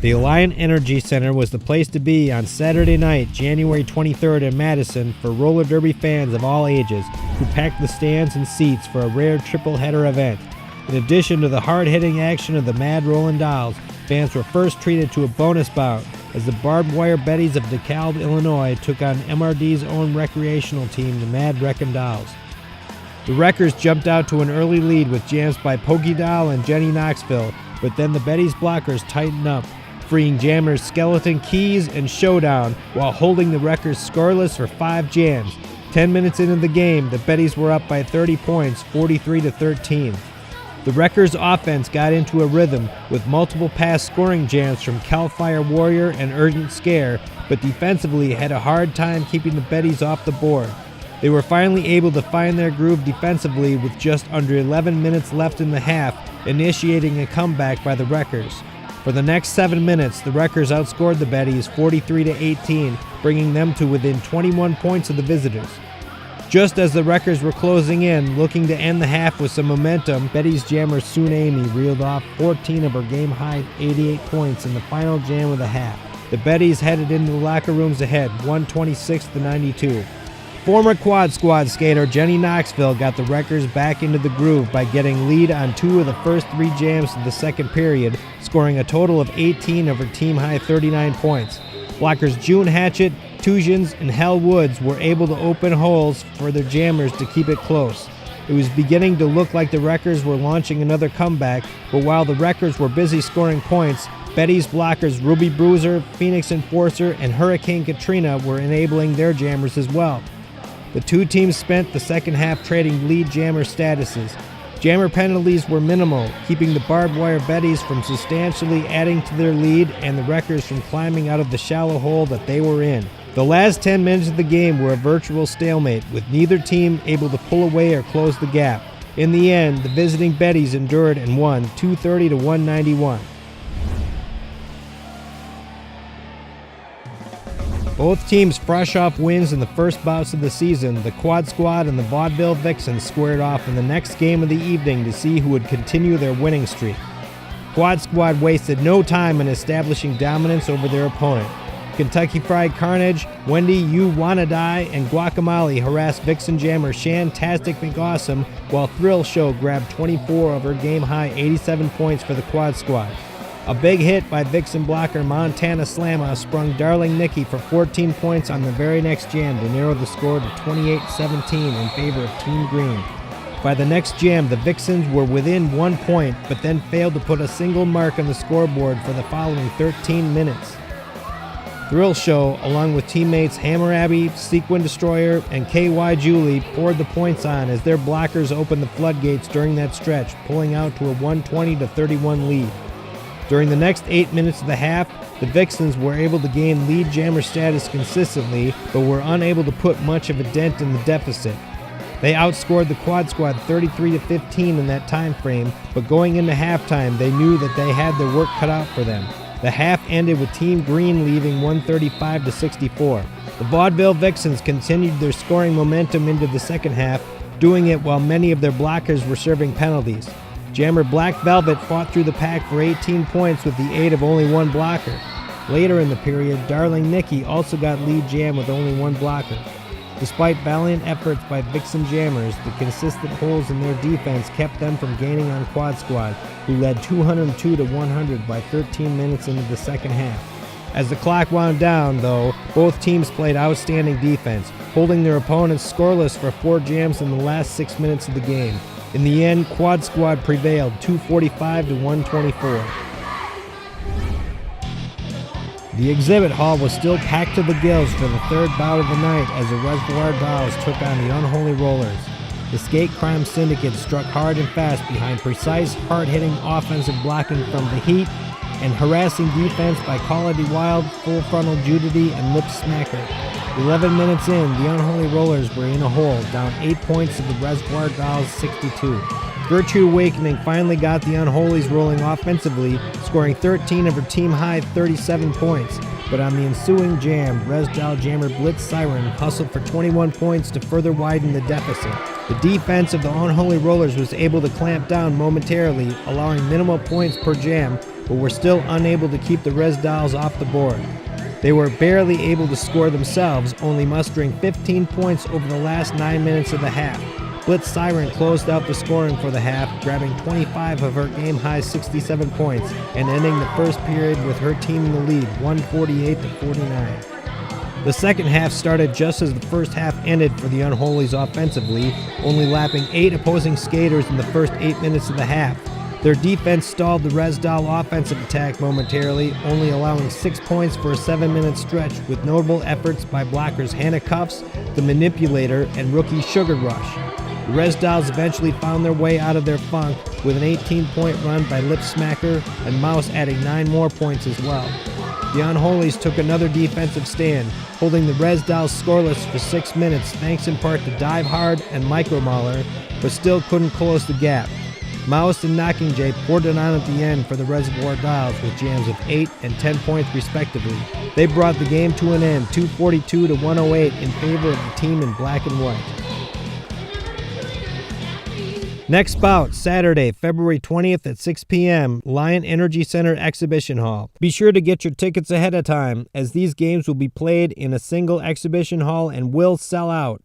The Alliant Energy Center was the place to be on Saturday night, January 23rd in Madison for roller derby fans of all ages who packed the stands and seats for a rare triple-header event. In addition to the hard-hitting action of the Mad Rollin' Dolls, fans were first treated to a bonus bout as the Barbed Wire Betties of DeKalb, Illinois took on MRD's own recreational team, the Mad Wreckin' Dolls. The Wreckers jumped out to an early lead with jams by Pokey Doll and Jenny Knoxville, but then the Betties blockers tightened up, freeing jammers Skeleton Keys and Showdown while holding the Wreckers scoreless for 5 jams. 10 minutes into the game, the Betties were up by 30 points, 43-13. The Wreckers' offense got into a rhythm with multiple pass scoring jams from Cal Fire Warrior and Urgent Scare, but defensively had a hard time keeping the Betties off the board. They were finally able to find their groove defensively with just under 11 minutes left in the half, initiating a comeback by the Wreckers. For the next 7 minutes, the Wreckers outscored the Betties 43-18, bringing them to within 21 points of the visitors. Just as the Wreckers were closing in, looking to end the half with some momentum, Betties jammer Soon Amy reeled off 14 of her game-high 88 points in the final jam of the half. The Betties headed into the locker rooms ahead, 126-92. Former Quad Squad skater Jenny Knoxville got the Wreckers back into the groove by getting lead on 2 of the first 3 jams of the second period, scoring a total of 18 of her team-high 39 points. Blockers June Hatchett, Tujans, and Hal Woods were able to open holes for their jammers to keep it close. It was beginning to look like the Wreckers were launching another comeback, but while the Wreckers were busy scoring points, Betties blockers Ruby Bruiser, Phoenix Enforcer, and Hurricane Katrina were enabling their jammers as well. The two teams spent the second half trading lead jammer statuses. Jammer penalties were minimal, keeping the Barbed Wire Betties from substantially adding to their lead and the Wreckers from climbing out of the shallow hole that they were in. The last 10 minutes of the game were a virtual stalemate, with neither team able to pull away or close the gap. In the end, the visiting Betties endured and won 230-191. Both teams fresh off wins in the first bouts of the season, the Quad Squad and the Vaudeville Vixens squared off in the next game of the evening to see who would continue their winning streak. Quad Squad wasted no time in establishing dominance over their opponent. Kentucky Fried Carnage, Wendy You Wanna Die, and Guacamole harassed Vixen jammer Shantastic McAwesome, while Thrill Show grabbed 24 of her game-high 87 points for the Quad Squad. A big hit by Vixen blocker Montana Slamma sprung Darling Nikki for 14 points on the very next jam to narrow the score to 28-17 in favor of Team Green. By the next jam, the Vixens were within 1 point, but then failed to put a single mark on the scoreboard for the following 13 minutes. Thrill Show, along with teammates Hammer Abby, Sequin Destroyer, and KY Julie, poured the points on as their blockers opened the floodgates during that stretch, pulling out to a 120-31 lead. During the next 8 minutes of the half, the Vixens were able to gain lead jammer status consistently, but were unable to put much of a dent in the deficit. They outscored the Quad Squad 33-15 in that time frame, but going into halftime, they knew that they had their work cut out for them. The half ended with Team Green leading 135-64. The Vaudeville Vixens continued their scoring momentum into the second half, doing it while many of their blockers were serving penalties. Jammer Black Velvet fought through the pack for 18 points with the aid of only one blocker. Later in the period, Darling Nikki also got lead jam with only one blocker. Despite valiant efforts by Vixen jammers, the consistent holes in their defense kept them from gaining on Quad Squad, who led 202-100 by 13 minutes into the second half. As the clock wound down, though, both teams played outstanding defense, holding their opponents scoreless for 4 jams in the last 6 minutes of the game. In the end, Quad Squad prevailed 245-124. The exhibit hall was still packed to the gills for the third bout of the night as the Reservoir Dolls took on the Unholy Rollers. The Skate Crime Syndicate struck hard and fast behind precise, hard-hitting offensive blocking from the Heat and harassing defense by Quality Wild, Full Frontal Judity, and Lip Smacker. 11 minutes in, the Unholy Rollers were in a hole, down 8 points to the Reservoir Dolls' 62. Gertrude Awakening finally got the Unholies rolling offensively, scoring 13 of her team-high 37 points, but on the ensuing jam, Resdal jammer Blitz Siren hustled for 21 points to further widen the deficit. The defense of the Unholy Rollers was able to clamp down momentarily, allowing minimal points per jam, but were still unable to keep the Resdals off the board. They were barely able to score themselves, only mustering 15 points over the last 9 minutes of the half. Blitz Siren closed out the scoring for the half, grabbing 25 of her game-high 67 points and ending the first period with her team in the lead, 148-49. The second half started just as the first half ended for the Unholies offensively, only lapping 8 opposing skaters in the first 8 minutes of the half. Their defense stalled the Resdal offensive attack momentarily, only allowing 6 points for a 7-minute stretch, with notable efforts by blockers Hannah Cuffs, the Manipulator, and rookie Sugar Rush. The Resdals eventually found their way out of their funk with an 18-point run by Lip Smacker and Mouse adding 9 more points as well. The Unholies took another defensive stand, holding the Resdals scoreless for 6 minutes thanks in part to Dive Hard and Micro Mauler, but still couldn't close the gap. Mouse and Knocking Jay poured it on at the end for the Reservoir Dials with jams of 8 and 10 points respectively. They brought the game to an end, 242-108 in favor of the team in black and white. Next bout, Saturday, February 20th at 6 p.m., Lion Energy Center Exhibition Hall. Be sure to get your tickets ahead of time, as these games will be played in a single exhibition hall and will sell out.